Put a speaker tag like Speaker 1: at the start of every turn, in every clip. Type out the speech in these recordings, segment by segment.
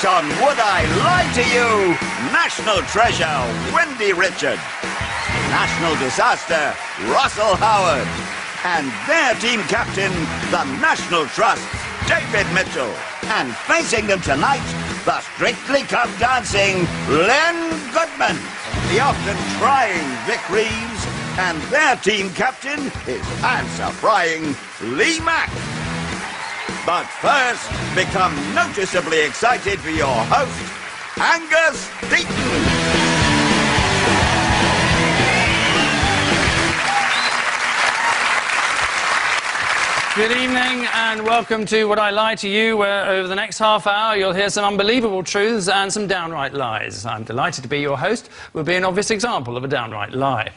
Speaker 1: Tonight on Would I Lie to You, National Treasure, Wendy Richard. National Disaster, Russell Howard. And their team captain, the National Trust's David Mitchell. And facing them tonight, the Strictly Come Dancing, Len Goodman. The often trying Vic Reeves. And their team captain is answer-frying Lee Mack. But first, become noticeably excited for your host, Angus Deaton.
Speaker 2: Good evening and welcome to Would I Lie to You, where over the next half hour you'll hear some unbelievable truths and some downright lies. I'm delighted to be your host. We'll be an obvious example of a downright lie.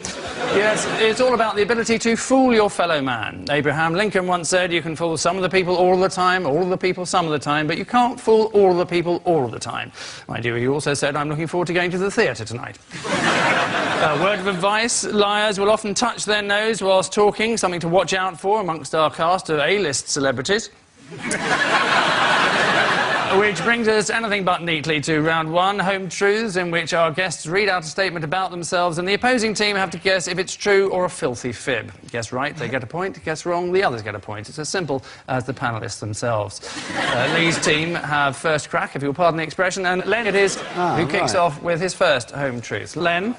Speaker 2: Yes, it's all about the ability to fool your fellow man. Abraham Lincoln once said you can fool some of the people all of the time, all of the people some of the time, but you can't fool all of the people all of the time. My dear, he also said I'm looking forward to going to the theatre tonight. A word of advice, liars will often touch their nose whilst talking, something to watch out for amongst our cast of A-list celebrities. Which brings us anything but neatly to round one, Home Truths, in which our guests read out a statement about themselves and the opposing team have to guess if it's true or a filthy fib. Guess right, they get a point. Guess wrong, the others get a point. It's as simple as the panellists themselves. Lee's team have first crack, if you'll pardon the expression, and Len it is who kicks off with his first Home Truth. Len?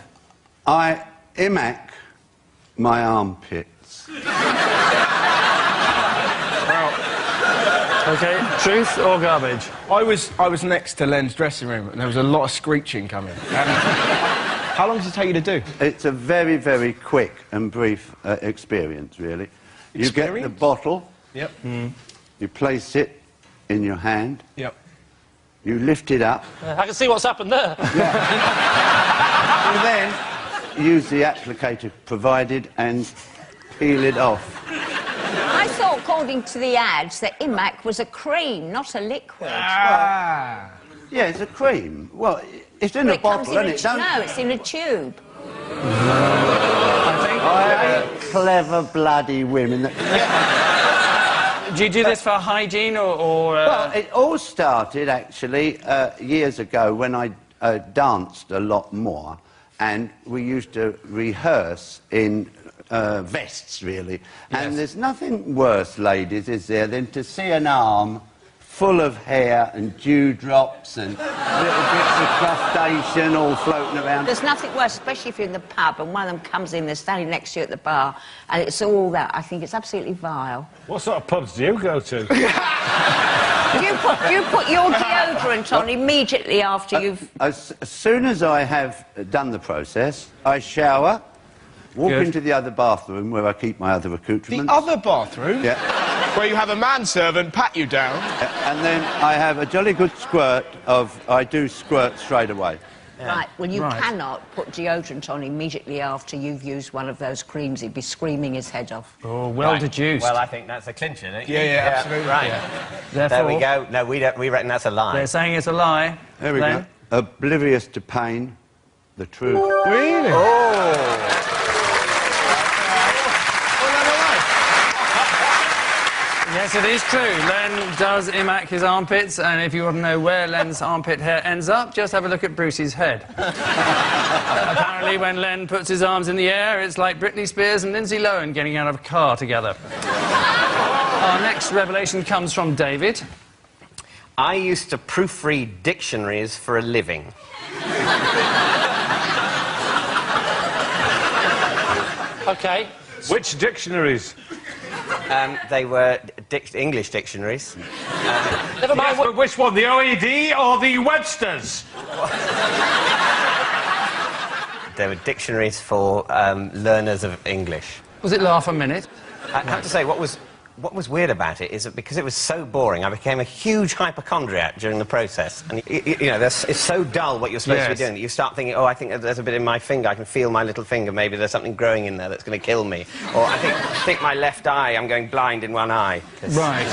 Speaker 3: I imac my armpits.
Speaker 2: OK, truth or garbage?
Speaker 4: I was next to Len's dressing room and there was a lot of screeching coming. How long does it take you to do?
Speaker 3: It's a very, very quick and brief experience, really. You get the bottle.
Speaker 4: Yep.
Speaker 3: You place it in your hand.
Speaker 4: Yep.
Speaker 3: You lift it up.
Speaker 5: I can see what's happened there.
Speaker 3: And then use the applicator provided and peel it off.
Speaker 6: I thought, according to the ads, that Imac was a cream, not a liquid.
Speaker 3: Yeah, it's a cream. Well, it's in a bottle, and it don't...
Speaker 6: No, it's in a tube.
Speaker 3: I hate clever, bloody women.
Speaker 2: Do you do this for hygiene or
Speaker 3: Well, it all started, actually, years ago when I danced a lot more, and we used to rehearse in vests, really. And there's nothing worse, ladies, is there, than to see an arm full of hair and dewdrops and little bits of crustacean all floating around.
Speaker 6: There's nothing worse, especially if you're in the pub and one of them comes in, they're standing next to you at the bar, and it's all that. I think it's absolutely vile.
Speaker 5: What sort of pubs do you go to?
Speaker 6: Do you put your deodorant on immediately after you've...
Speaker 3: As soon as I have done the process, I shower, walk into the other bathroom where I keep my other accoutrements.
Speaker 4: The other bathroom?
Speaker 3: Yeah.
Speaker 4: Where you have a manservant pat you down?
Speaker 3: And then I have a jolly good squirt of... I do squirt straight away.
Speaker 6: Yeah. Right, well, you cannot put deodorant on immediately after you've used one of those creams. He'd be screaming his head off.
Speaker 2: Oh, well deduced.
Speaker 7: Well, I think that's a clincher, isn't it?
Speaker 4: Yeah, absolutely.
Speaker 7: Right.
Speaker 2: Yeah.
Speaker 7: There
Speaker 2: Therefore,
Speaker 7: we go. No, we reckon that's a lie.
Speaker 2: they're saying it's a lie.
Speaker 3: There we go. Oblivious to pain, the truth.
Speaker 4: Really?
Speaker 7: Oh!
Speaker 2: Yes, it is true. Len does imac his armpits, and if you want to know where Len's armpit hair ends up, just have a look at Brucey's head. Apparently, when Len puts his arms in the air, it's like Britney Spears and Lindsay Lohan getting out of a car together. Our next revelation comes from David.
Speaker 7: I used to proofread dictionaries for a living.
Speaker 5: OK. Which dictionaries?
Speaker 7: They were English dictionaries.
Speaker 5: Never mind. But which one, the OED or the Webster's?
Speaker 7: They were dictionaries for learners of English.
Speaker 2: Was it laugh a minute?
Speaker 7: I have to say, what was weird about it is that because it was so boring, I became a huge hypochondriac during the process. And, you know, it's so dull what you're supposed to be doing that you start thinking, oh, I think there's a bit in my finger, I can feel my little finger, maybe there's something growing in there that's going to kill me. Or I think my left eye, I'm going blind in one eye.
Speaker 2: Right.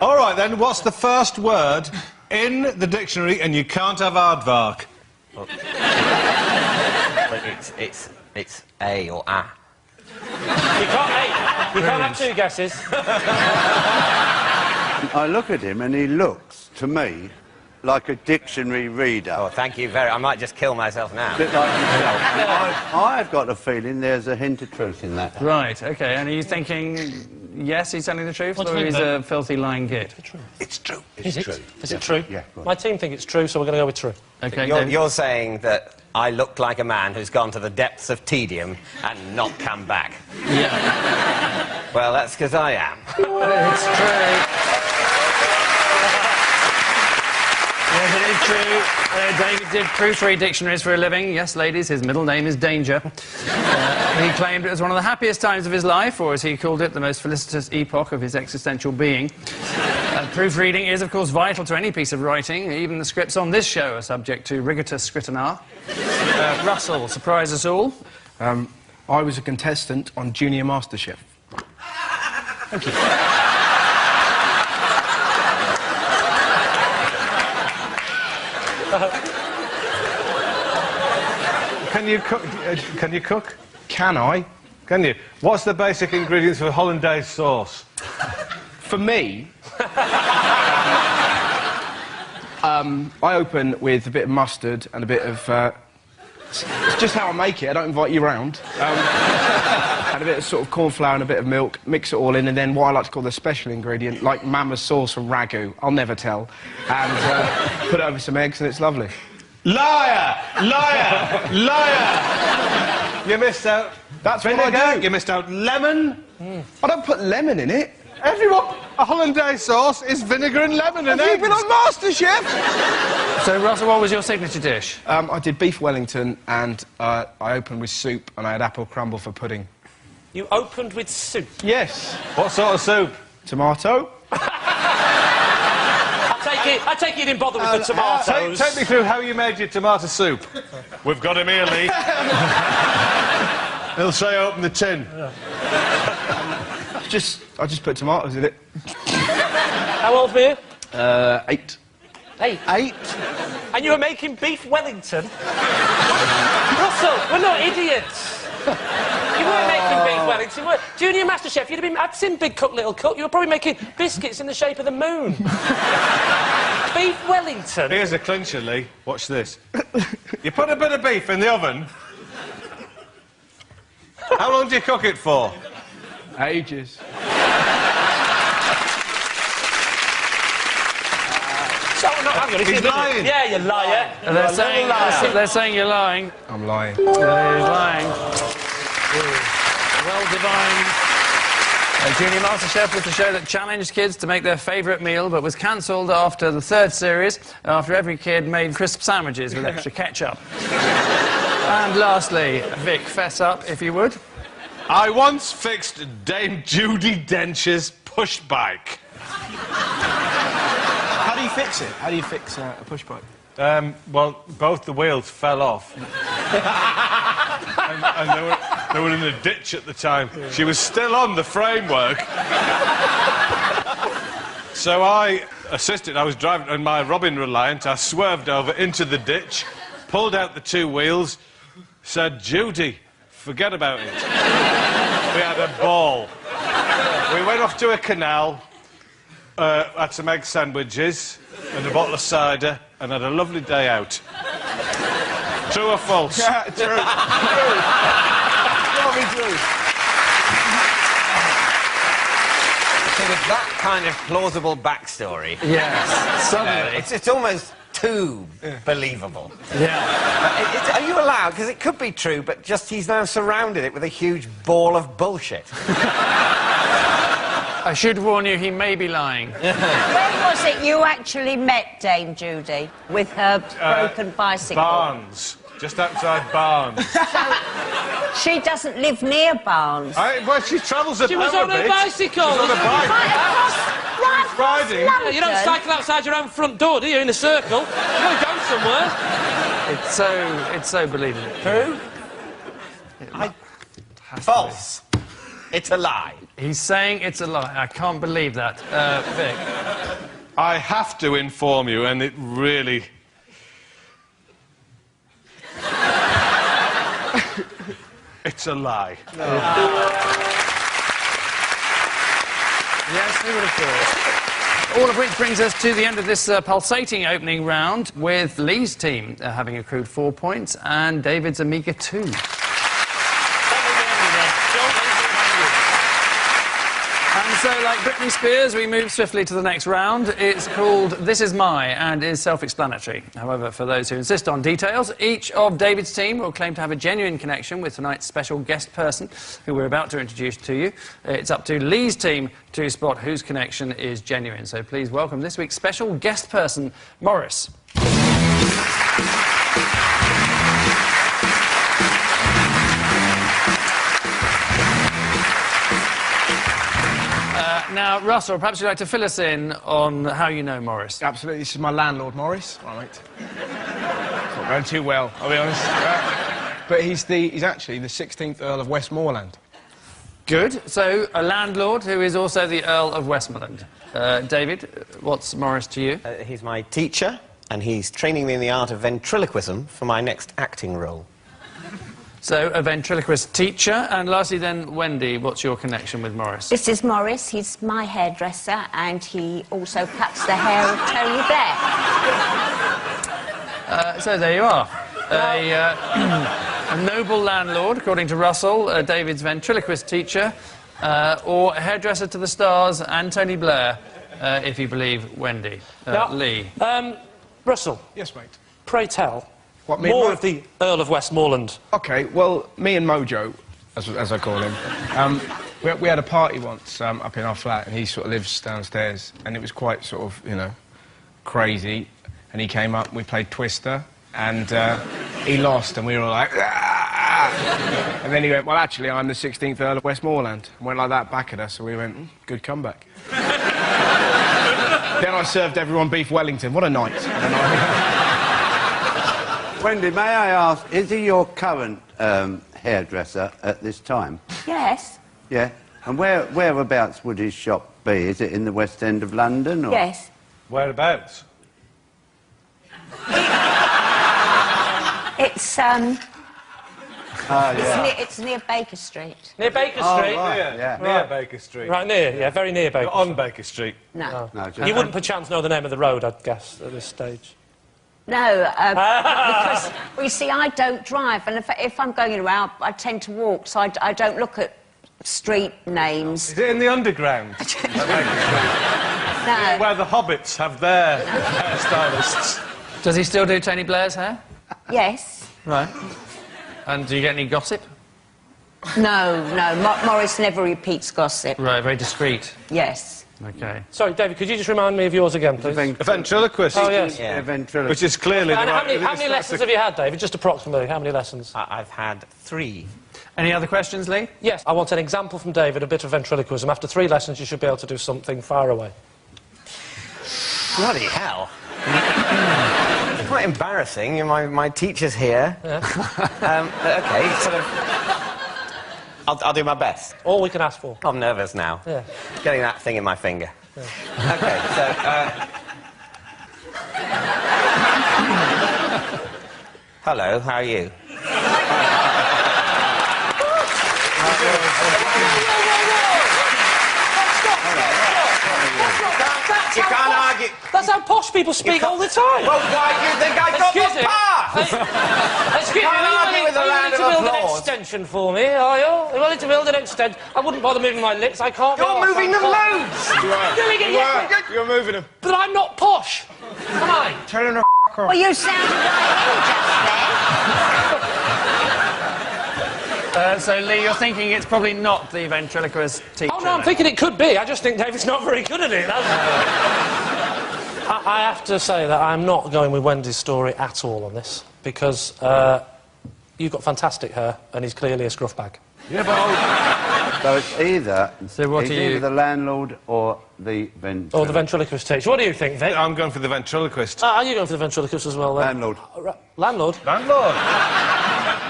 Speaker 8: All right, then, what's the first word in the dictionary, and you can't have aardvark?
Speaker 7: Well, it's A or A.
Speaker 5: You can't have two guesses.
Speaker 3: I look at him and he looks, to me, like a dictionary reader.
Speaker 7: Oh, thank you very... I might just kill myself now.
Speaker 3: A bit like yourself. I've got a feeling there's a hint of truth in that.
Speaker 2: Right, OK. And are you thinking, yes, he's telling the truth, or he's a filthy lying git?
Speaker 3: It's true.
Speaker 9: Is it? Is it true?
Speaker 3: Yeah. Right.
Speaker 9: My team think it's true, so we're going to go with true.
Speaker 2: OK,
Speaker 7: You're saying that I look like a man who's gone to the depths of tedium and not come back.
Speaker 2: Yeah.
Speaker 7: Well, that's because I am.
Speaker 2: It's true. Yes, it is true. David did proofread dictionaries for a living. Yes, ladies, his middle name is Danger. He claimed it was one of the happiest times of his life, or as he called it, the most felicitous epoch of his existential being. Proofreading is, of course, vital to any piece of writing. Even the scripts on this show are subject to rigoros scrutiny. Russell, surprise us all.
Speaker 4: I was a contestant on Junior MasterChef. Thank you.
Speaker 8: Can you cook? Can you cook?
Speaker 4: Can I?
Speaker 8: Can you? What's the basic ingredients for hollandaise sauce?
Speaker 4: For me, I open with a bit of mustard and a bit of... it's just how I make it. I don't invite you round. And a bit of sort of corn flour and a bit of milk, mix it all in, and then what I like to call the special ingredient, like Mama's sauce from Ragu, I'll never tell, and put it over some eggs, and it's lovely.
Speaker 8: Liar! Liar! Liar! You missed out.
Speaker 4: That's
Speaker 8: vinegar.
Speaker 4: what I do.
Speaker 8: You missed out lemon.
Speaker 4: I don't put lemon in it.
Speaker 8: Everyone, a hollandaise sauce is vinegar and lemon and
Speaker 4: Have you
Speaker 8: eggs.
Speaker 4: been on MasterChef?
Speaker 2: So, Russell, what was your signature dish?
Speaker 4: I did beef Wellington, and I opened with soup, and I had apple crumble for pudding.
Speaker 9: You opened with soup.
Speaker 4: Yes.
Speaker 8: What sort of soup?
Speaker 4: Tomato.
Speaker 9: I take it you didn't bother with the tomatoes.
Speaker 8: Take me through how you made your tomato soup. We've got him here, Lee. He'll say open the tin.
Speaker 4: I just put tomatoes in it.
Speaker 9: How old were you?
Speaker 4: 8.
Speaker 9: 8.
Speaker 3: 8?
Speaker 9: And you were making beef Wellington? Russell, we're not idiots. You weren't making beef Wellington, were you? Junior MasterChef, you'd have been... I've seen Big Cook, Little Cook. You were probably making biscuits in the shape of the moon. Beef Wellington?
Speaker 8: Here's a clincher, Lee. Watch this. You put a bit of beef in the oven. How long do you cook it for?
Speaker 4: Ages.
Speaker 8: He's lying.
Speaker 9: Yeah, you liar.
Speaker 2: They're saying you're lying.
Speaker 4: I'm lying.
Speaker 2: He's lying. Well divined. Junior MasterChef was the show that challenged kids to make their favourite meal, but was cancelled after the 3rd series, after every kid made crisp sandwiches with extra ketchup. And lastly, Vic, fess up, if you would.
Speaker 8: I once fixed Dame Judi Dench's push bike.
Speaker 4: How do you fix it? How do you fix a push bike?
Speaker 8: Well, both the wheels fell off. and they were in a ditch at the time. She was still on the framework. So I assisted. I was driving on my Robin Reliant. I swerved over into the ditch, pulled out the 2 wheels, said, Judy, forget about it. We had a ball. We went off to a canal, had some egg sandwiches and a bottle of cider, and had a lovely day out. True or false?
Speaker 4: Yeah, true. True. True.
Speaker 7: So with that kind of plausible backstory...
Speaker 2: Yes, suddenly.
Speaker 7: It's almost too believable.
Speaker 2: Yeah.
Speaker 7: Are you allowed? Because it could be true, but just he's now surrounded it with a huge ball of bullshit.
Speaker 2: I should warn you, he may be lying.
Speaker 6: When was it you actually met Dame Judy with her broken bicycle?
Speaker 8: Barnes. Just outside Barnes.
Speaker 6: So, she doesn't live near Barnes.
Speaker 8: Well, she travels a
Speaker 9: She was on her bicycle.
Speaker 8: She was on a bike.
Speaker 6: Right across
Speaker 8: Riding.
Speaker 6: London.
Speaker 9: You don't cycle outside your own front door, do you, in a circle? You've got to go somewhere.
Speaker 2: It's so believable.
Speaker 7: True? False. It's a lie.
Speaker 2: He's saying it's a lie. I can't believe that. Vic.
Speaker 8: I have to inform you, and it really... It's a lie.
Speaker 2: No. Yes, we would have thought. All of which brings us to the end of this pulsating opening round, with Lee's team having accrued 4 points and David's a meagre 2. And so, like Britney Spears, we move swiftly to the next round. It's called This Is My and is self-explanatory. However, for those who insist on details, each of David's team will claim to have a genuine connection with tonight's special guest person, who we're about to introduce to you. It's up to Lee's team to spot whose connection is genuine. So please welcome this week's special guest person, Morris. Now, Russell, perhaps you'd like to fill us in on how you know Morris.
Speaker 4: Absolutely. This is my landlord, Morris. All right. It's not going too well, I'll be honest. But he's actually the 16th Earl of Westmoreland.
Speaker 2: Good. So, a landlord who is also the Earl of Westmoreland. David, what's Morris to you?
Speaker 7: He's my teacher, and he's training me in the art of ventriloquism for my next acting role.
Speaker 2: So, a ventriloquist teacher. And lastly, then, Wendy, what's your connection with Morris?
Speaker 6: This is Morris. He's my hairdresser, and he also cuts the hair of Tony Blair.
Speaker 2: So, there you are. A noble landlord, according to Russell, David's ventriloquist teacher, or hairdresser to the stars and Tony Blair, if you believe Wendy. Lee.
Speaker 9: Russell.
Speaker 4: Yes, mate.
Speaker 9: Pray tell.
Speaker 4: What, me
Speaker 9: More of the Earl of Westmoreland.
Speaker 4: OK, well, me and Mojo, as I call him, we had a party once up in our flat, and he sort of lives downstairs, and it was quite sort of, you know, crazy. And he came up, and we played Twister, and he lost, and we were all like, ah! And then he went, well, actually, I'm the 16th Earl of Westmoreland. And went like that back at us, so we went, good comeback. Then I served everyone beef Wellington. What a night.
Speaker 3: Wendy, may I ask, is he your current hairdresser at this time?
Speaker 6: Yes.
Speaker 3: Yeah? And whereabouts would his shop be? Is it in the West End of London, or...?
Speaker 6: Yes.
Speaker 8: Whereabouts?
Speaker 6: It's,
Speaker 3: yeah.
Speaker 6: it's near Baker Street.
Speaker 9: Near Baker
Speaker 3: Oh,
Speaker 9: Street?
Speaker 3: right, yeah.
Speaker 8: Near Baker Street.
Speaker 9: Right, near, yeah, very near Baker
Speaker 8: Not on Baker Street.
Speaker 6: No.
Speaker 3: No, just...
Speaker 9: You wouldn't perchance know the name of the road, I'd guess, at this stage.
Speaker 6: No, because, well, you see, I don't drive, and if I'm going around, I tend to walk, so I don't look at street names.
Speaker 8: Is it in the underground?
Speaker 6: No.
Speaker 8: Where the hobbits have their hairstylists.
Speaker 2: Does he still do Tony Blair's hair?
Speaker 6: Yes.
Speaker 2: Right. And do you get any gossip?
Speaker 6: No, Morris never repeats gossip.
Speaker 2: Right, very discreet.
Speaker 6: Yes.
Speaker 2: OK.
Speaker 9: Sorry, David, could you just remind me of yours again, please?
Speaker 8: A ventriloquist.
Speaker 9: Oh, yes.
Speaker 3: Yeah. Ventriloquist.
Speaker 8: Which is clearly
Speaker 9: And
Speaker 8: the
Speaker 9: how
Speaker 8: right...
Speaker 9: many lessons have you had, David? Just approximately, how many lessons?
Speaker 7: I've had 3.
Speaker 2: Any other questions, Lee?
Speaker 9: Yes, I want an example from David, a bit of ventriloquism. After 3 lessons, you should be able to do something far away.
Speaker 7: Bloody hell. It's quite embarrassing. My teacher's here.
Speaker 9: Yeah.
Speaker 7: OK, sort of... I'll do my best.
Speaker 9: All we can ask for.
Speaker 7: I'm nervous now.
Speaker 9: Yeah.
Speaker 7: Getting that thing in my finger. Yeah. OK, so... Hello, how are you? You can't argue.
Speaker 9: That's how posh people speak all the time.
Speaker 7: Well, why do you think I got the pass?
Speaker 9: Excuse me,
Speaker 7: Can't argue with a round of
Speaker 9: to build
Speaker 7: applause.
Speaker 9: an extension for me, are you? Are you willing to build an extension? I wouldn't bother moving my lips, I can't...
Speaker 7: You're moving them loads!
Speaker 9: Doing it, yes,
Speaker 4: You're moving them.
Speaker 9: but I'm not posh. Am I?
Speaker 4: Telling her
Speaker 6: Well, you sounded like him just then.
Speaker 2: So, Lee, you're thinking it's probably not the ventriloquist teacher?
Speaker 9: Oh, no, I'm thinking it could be. I just think David's not very good at it. I have to say that I'm not going with Wendy's story at all on this, because you've got fantastic hair, and he's clearly a scruff bag.
Speaker 3: Yeah, but... So it's either...
Speaker 2: So what
Speaker 3: it's
Speaker 2: are you...
Speaker 3: either the landlord or the ventriloquist.
Speaker 9: Or the ventriloquist teacher. What do you think, Vic?
Speaker 8: I'm going for the ventriloquist.
Speaker 9: Are you going for the ventriloquist as well, then?
Speaker 3: Landlord.
Speaker 9: Landlord?
Speaker 8: Landlord!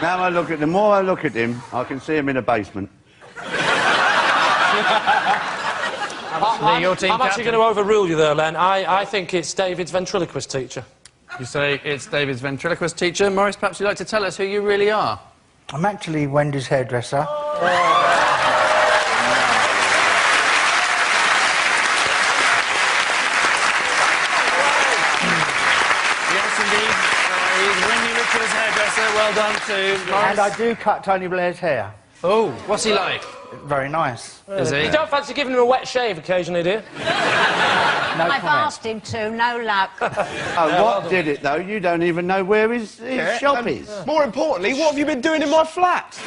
Speaker 3: Now I look at... The more I look at him, I can see him in a basement.
Speaker 2: Your team
Speaker 9: I'm actually going to overrule you there, Len. I think it's David's ventriloquist teacher.
Speaker 2: You say it's David's ventriloquist teacher. Morris, perhaps you'd like to tell us who you really are?
Speaker 10: I'm actually Wendy's hairdresser.
Speaker 2: well done to Morris.
Speaker 10: And I do cut Tony Blair's hair.
Speaker 2: Oh, what's he like?
Speaker 10: Very nice.
Speaker 2: Is he?
Speaker 9: You don't fancy giving him a wet shave occasionally, do you?
Speaker 6: I've asked him to, no luck.
Speaker 3: Oh, what did it, though? You don't even know where his shop is.
Speaker 4: More importantly, what have you been doing in my flat?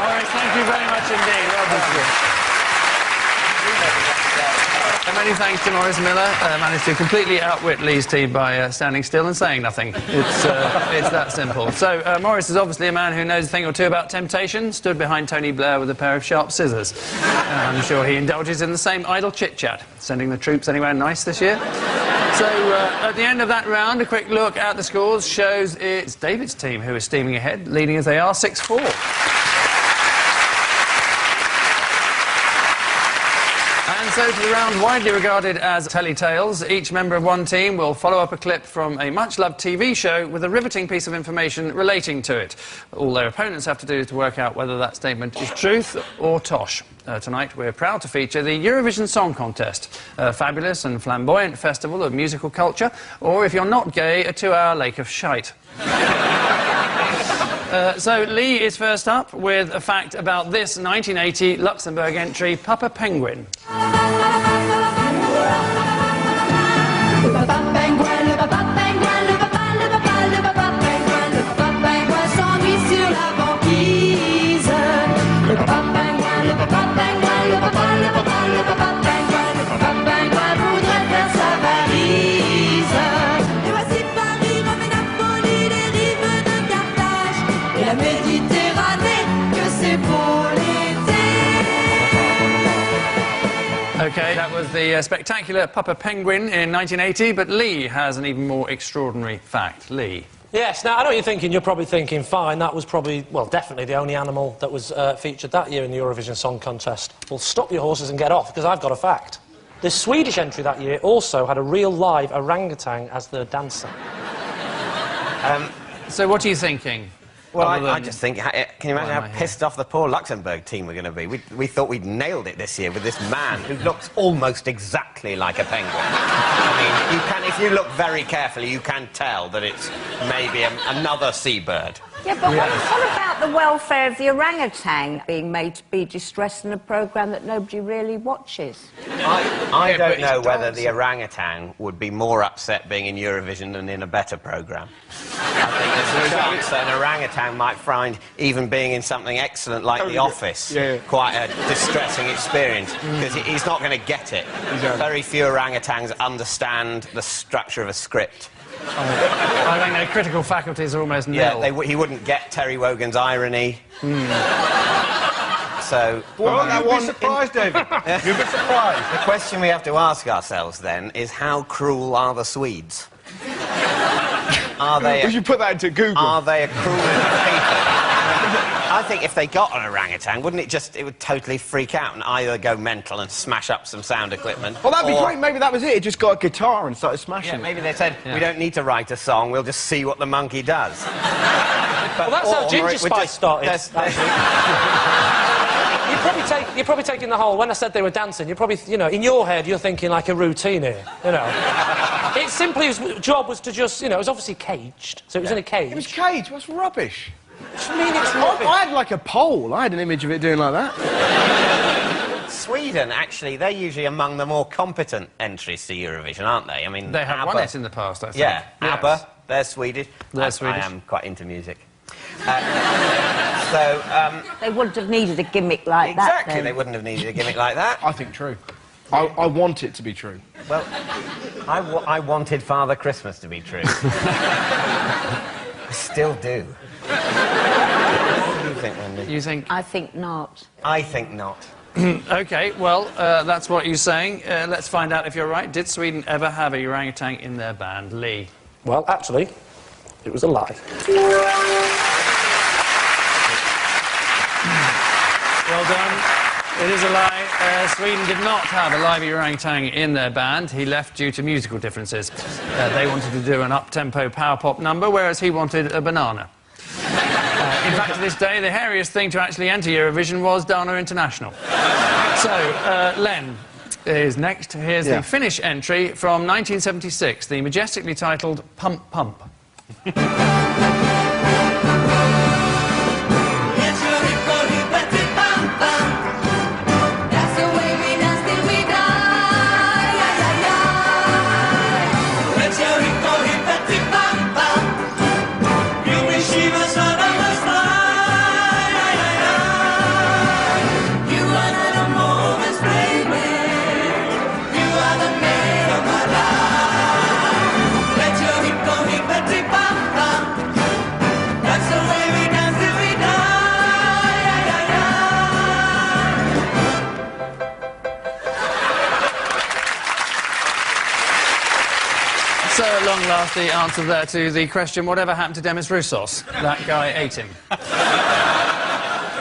Speaker 2: Morris, thank you very much indeed. Well done. Many thanks to Morris Miller. Managed to completely outwit Lee's team by standing still and saying nothing. It's that simple. So, Morris is obviously a man who knows a thing or two about temptation, stood behind Tony Blair with a pair of sharp scissors. I'm sure he indulges in the same idle chit-chat, sending the troops anywhere nice this year. So, at the end of that round, a quick look at the scores shows it's David's team who is steaming ahead, leading as they are 6-4. And so to the round widely regarded as Telly Tales. Each member of one team will follow up a clip from a much-loved TV show with a riveting piece of information relating to it. All their opponents have to do is to work out whether that statement is truth or tosh. Tonight we're proud to feature the Eurovision Song Contest, a fabulous and flamboyant festival of musical culture, or if you're not gay, a 2-hour lake of shite. So Lee is first up with a fact about this 1980 Luxembourg entry, Papa Penguin. OK, that was the spectacular Papa Penguin in 1980, but Lee has an even more extraordinary fact. Lee.
Speaker 9: Yes, now, I know what you're thinking. You're probably thinking, fine, that was probably, well, definitely the only animal that was featured that year in the Eurovision Song Contest. Well, stop your horses and get off, because I've got a fact. The Swedish entry that year also had a real live orangutan as the dancer.
Speaker 2: So what are you thinking?
Speaker 7: Well, I just think, can you imagine how pissed off the poor Luxembourg team were going to be? We thought we'd nailed it this year with this man who looks almost exactly like a penguin. I mean, if you look very carefully, you can tell that it's maybe another seabird.
Speaker 6: Yeah, but what about the welfare of the orangutan being made to be distressed in a programme that nobody really watches?
Speaker 7: I don't know whether the orangutan would be more upset being in Eurovision than in a better programme. I think there's a chance that an orangutan might find even being in something excellent like The Office quite a distressing experience, because he's not going to get it. Very few orangutans understand the structure of a script.
Speaker 2: I think their critical faculties are almost nil.
Speaker 7: Yeah, he wouldn't get Terry Wogan's irony. So...
Speaker 8: Well, you'd be surprised, David. You'd be surprised.
Speaker 7: The question we have to ask ourselves, then, is how cruel are the Swedes? Are they...
Speaker 4: We should put that into Google.
Speaker 7: Are they a cruel people? I think if they got an orangutan, wouldn't it would totally freak out and either go mental and smash up some sound equipment.
Speaker 4: Well, that'd be great. Maybe that was it. It just got a guitar and started smashing it.
Speaker 7: Maybe they said, we don't need to write a song, we'll just see what the monkey does.
Speaker 9: Well, that's how Ginger Spice started. You're probably taking the whole... When I said they were dancing, you're probably, you know, in your head, you're thinking like a routine here, you know. It simply, his job was to just, you know, it was obviously caged, so it was in a cage.
Speaker 4: It was caged? What's rubbish?
Speaker 9: What do you mean it's rubbish?
Speaker 4: I had like a pole. I had an image of it doing like that.
Speaker 7: Sweden, actually, they're usually among the more competent entries to Eurovision, aren't they? I mean,
Speaker 2: they have won it in the past, I think.
Speaker 7: Yeah, yes. ABBA, they're Swedish.
Speaker 2: They're Swedish.
Speaker 7: I am quite into music.
Speaker 6: They wouldn't have needed a gimmick like that.
Speaker 7: Exactly, they wouldn't have needed a gimmick like that.
Speaker 4: I think true. I want it to be true.
Speaker 7: Well, I wanted Father Christmas to be true. I still do. What do you think, Wendy?
Speaker 2: You think...
Speaker 6: I think not.
Speaker 7: I think not.
Speaker 2: OK, well, that's what you're saying. Let's find out if you're right. Did Sweden ever have a orangutan in their band? Lee?
Speaker 9: Well, actually, it was a lie.
Speaker 2: Well done. It is a lie. Sweden did not have a live orangutan in their band. He left due to musical differences. They wanted to do an up-tempo power pop number, whereas he wanted a banana. In fact, to this day, the hairiest thing to actually enter Eurovision was Dana International. So, Len is next. Here's the Finnish entry from 1976, the majestically titled Pump Pump. So, at long last, the answer there to the question, whatever happened to Demis Roussos? That guy ate him.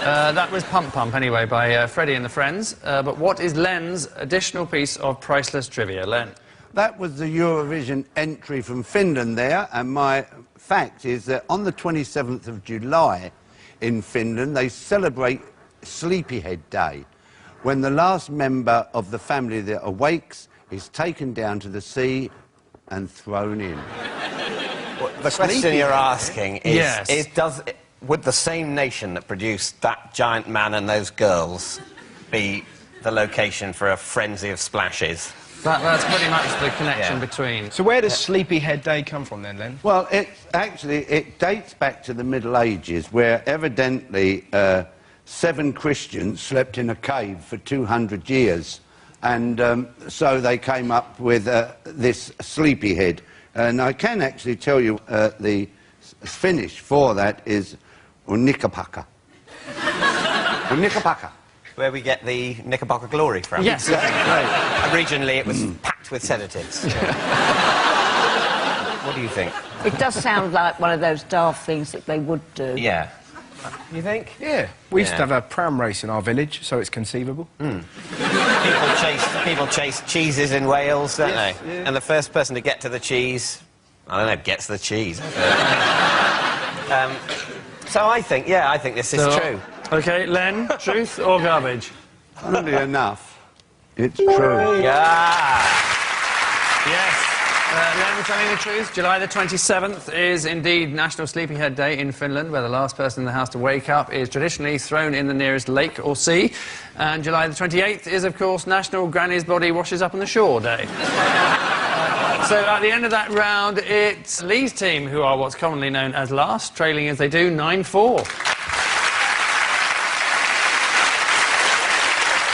Speaker 2: That was Pump Pump, anyway, by Freddie and the Friends. But what is Len's additional piece of priceless trivia? Len?
Speaker 3: That was the Eurovision entry from Finland there, and my fact is that on the 27th of July in Finland, they celebrate Sleepyhead Day, when the last member of the family that awakes is taken down to the sea and thrown in.
Speaker 7: Well, the question you're asking is,
Speaker 2: yes.
Speaker 7: Would the same nation that produced that giant man and those girls be the location for a frenzy of splashes?
Speaker 2: That's pretty much the connection between...
Speaker 4: So where does Sleepyhead Day come from then, Len?
Speaker 3: Well, it dates back to the Middle Ages, where evidently 7 Christians slept in a cave for 200 years. And so they came up with this sleepyhead. And I can actually tell you the Finnish for that is Unikapaka. Unikapaka.
Speaker 7: Where we get the Knickerbocker glory from.
Speaker 2: Yes,
Speaker 3: right.
Speaker 7: Originally, it was packed with sedatives. What do you think?
Speaker 6: It does sound like one of those daft things that they would do.
Speaker 7: Yeah. You think?
Speaker 4: Yeah. We used to have a pram race in our village, so it's conceivable.
Speaker 7: People chase cheeses in Wales, don't they? Yeah. And the first person to get to the cheese, I don't know, gets the cheese. So I think this is true.
Speaker 2: OK, Len, truth or garbage?
Speaker 3: Funnily enough, it's true.
Speaker 7: Yeah.
Speaker 2: Yes. Len was telling the truth. July the 27th is indeed National Sleepyhead Day in Finland, where the last person in the house to wake up is traditionally thrown in the nearest lake or sea. And July the 28th is, of course, National Granny's Body Washes Up on the Shore Day. So at the end of that round, it's Lee's team who are what's commonly known as last, trailing as they do 9-4.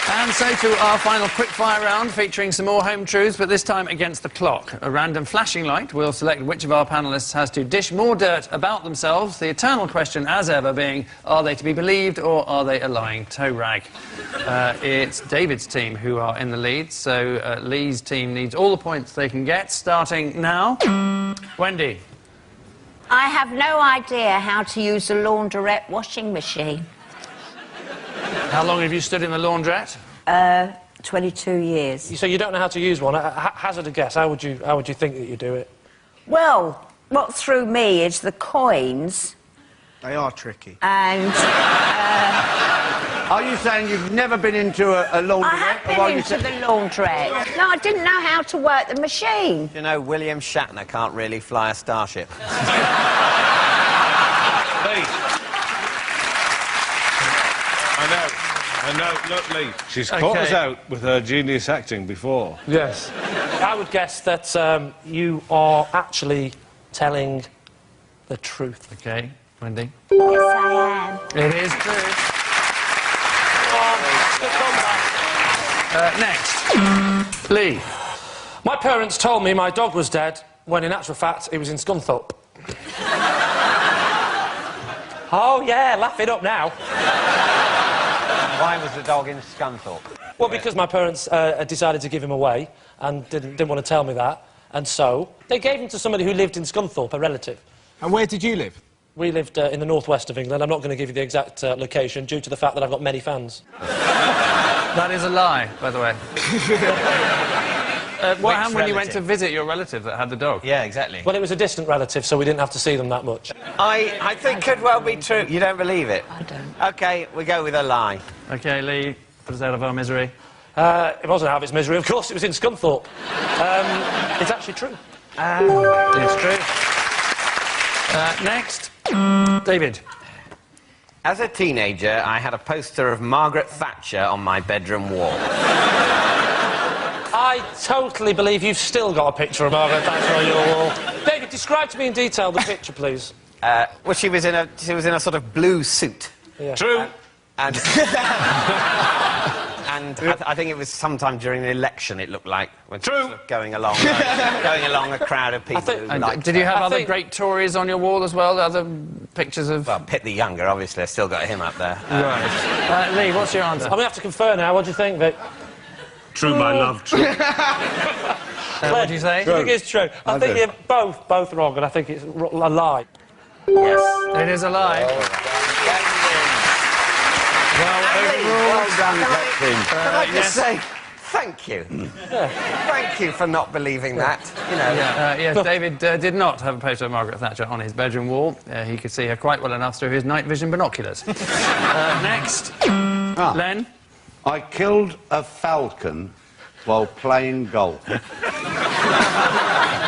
Speaker 2: And so to our final quickfire round, featuring some more home truths, but this time against the clock. A random flashing light will select which of our panellists has to dish more dirt about themselves, the eternal question, as ever, being, are they to be believed or are they a lying toe rag? It's David's team who are in the lead, so Lee's team needs all the points they can get, starting now. Wendy.
Speaker 6: I have no idea how to use a laundrette washing machine.
Speaker 2: How long have you stood in the laundrette?
Speaker 6: 22 years.
Speaker 9: So you don't know how to use one. Hazard a guess. How would you think that you do it?
Speaker 6: Well, what threw me is the coins.
Speaker 4: They are tricky.
Speaker 6: And...
Speaker 3: Are you saying you've never been into a laundrette?
Speaker 6: I have been into the laundrette. No, I didn't know how to work the machine.
Speaker 7: You know, William Shatner can't really fly a starship.
Speaker 8: I know, look, Lee, she's caught us out with her genius acting before.
Speaker 9: Yes. I would guess that you are actually telling the truth.
Speaker 2: OK, Wendy.
Speaker 6: Yes, I am.
Speaker 2: It is true. Next. Lee.
Speaker 9: My parents told me my dog was dead, when in actual fact, it was in Scunthorpe. Oh, yeah, laugh it up now.
Speaker 7: Why was the dog in Scunthorpe?
Speaker 9: Well, because my parents decided to give him away and didn't want to tell me that. And so they gave him to somebody who lived in Scunthorpe, a relative.
Speaker 4: And where did you live?
Speaker 9: We lived in the northwest of England. I'm not going to give you the exact location due to the fact that I've got many fans.
Speaker 2: That is a lie, by the way. What happened when you went to visit your relative that had the dog?
Speaker 7: Yeah, exactly.
Speaker 9: Well, it was a distant relative, so we didn't have to see them that much.
Speaker 7: I think could well be true. You don't believe it?
Speaker 6: I don't.
Speaker 7: OK, we go with a lie.
Speaker 2: OK, Lee, put us out of our misery.
Speaker 9: It wasn't out of its misery, of course. It was in Scunthorpe. It's actually true.
Speaker 2: It's true. Next, David.
Speaker 7: As a teenager, I had a poster of Margaret Thatcher on my bedroom wall.
Speaker 9: I totally believe you've still got a picture of Margaret Thatcher on your wall. David, describe to me in detail the picture, please.
Speaker 7: Well, she was in a sort of blue suit.
Speaker 9: Yeah.
Speaker 8: True.
Speaker 7: And I think it was sometime during the election, it looked like. When she was sort of going along a crowd of people who liked
Speaker 2: Did you
Speaker 7: her.
Speaker 2: have other great Tories on your wall as well? Other pictures of...
Speaker 7: Well, Pitt the Younger, obviously. I still got him up there.
Speaker 2: Right. Lee, what's your answer?
Speaker 9: I'm going to have to confer now. What do you think, Vic?
Speaker 8: True, my love, true.
Speaker 2: What do you say?
Speaker 9: I think it's true. I think you're both wrong, and I think it's a lie.
Speaker 7: Yes.
Speaker 2: It is a lie. Well,
Speaker 3: Well done, Captain.
Speaker 7: Can I just say thank you? Thank you for not believing that. You know.
Speaker 2: yes, David did not have a photo of Margaret Thatcher on his bedroom wall. He could see her quite well enough through his night vision binoculars. Next, Len.
Speaker 3: I killed a falcon while playing golf.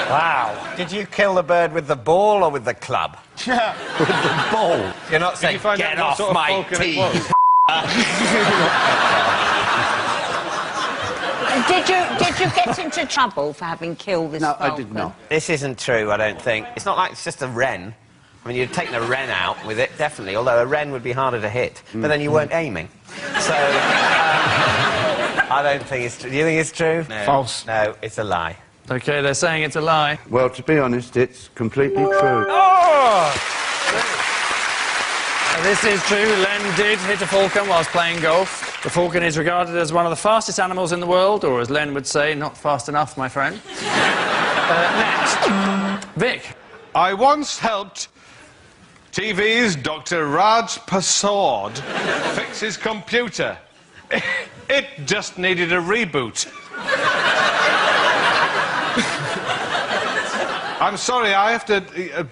Speaker 7: Wow. Did you kill the bird with the ball or with the club?
Speaker 3: Yeah, with the ball.
Speaker 7: You're not saying, get off my tee.
Speaker 6: Did you get into trouble for having killed this falcon?
Speaker 3: No, I did not.
Speaker 7: This isn't true, I don't think. It's not like it's just a wren. I mean, you'd taken a wren out with it, definitely, although a wren would be harder to hit. But then you weren't aiming. So, I don't think it's true. Do you think it's true? No.
Speaker 4: False.
Speaker 7: No, it's a lie.
Speaker 2: OK, they're saying it's a lie.
Speaker 3: Well, to be honest, it's completely true.
Speaker 2: Oh! This is true. Len did hit a falcon whilst playing golf. The falcon is regarded as one of the fastest animals in the world, or as Len would say, not fast enough, my friend. Next, Vic.
Speaker 8: I once helped TV's Dr. Raj Prasad fix his computer. It just needed a reboot. I'm sorry, I have to...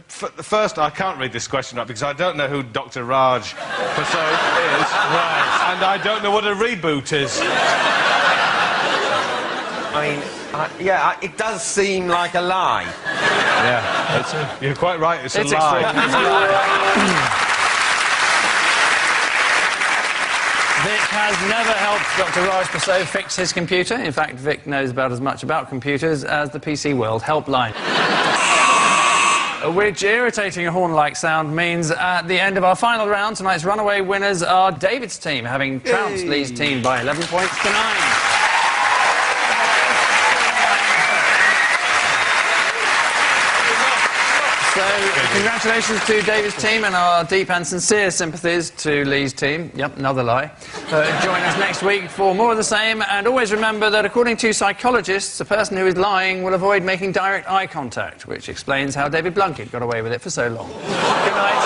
Speaker 8: first, I can't read this question up because I don't know who Dr. Raj Prasad is. Right. And I don't know what a reboot is.
Speaker 7: I mean, it does seem like a lie.
Speaker 8: Yeah, you're quite right, it's a lie.
Speaker 2: It's a lie. Vic has never helped Dr. Raj Prasad fix his computer. In fact, Vic knows about as much about computers as the PC World Helpline. Which irritating horn-like sound means at the end of our final round, tonight's runaway winners are David's team, having trounced Lee's team by 11 points to 9. So, congratulations to David's team and our deep and sincere sympathies to Lee's team. Yep, another lie. Join us next week for more of the same, and always remember that according to psychologists, a person who is lying will avoid making direct eye contact, which explains how David Blunkett got away with it for so long. Good night.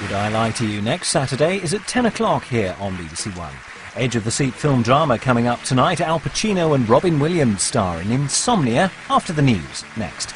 Speaker 11: Would I Lie to You next Saturday is at 10 o'clock here on BBC One. Edge of the Seat film drama coming up tonight. Al Pacino and Robin Williams star in Insomnia after the news. Next.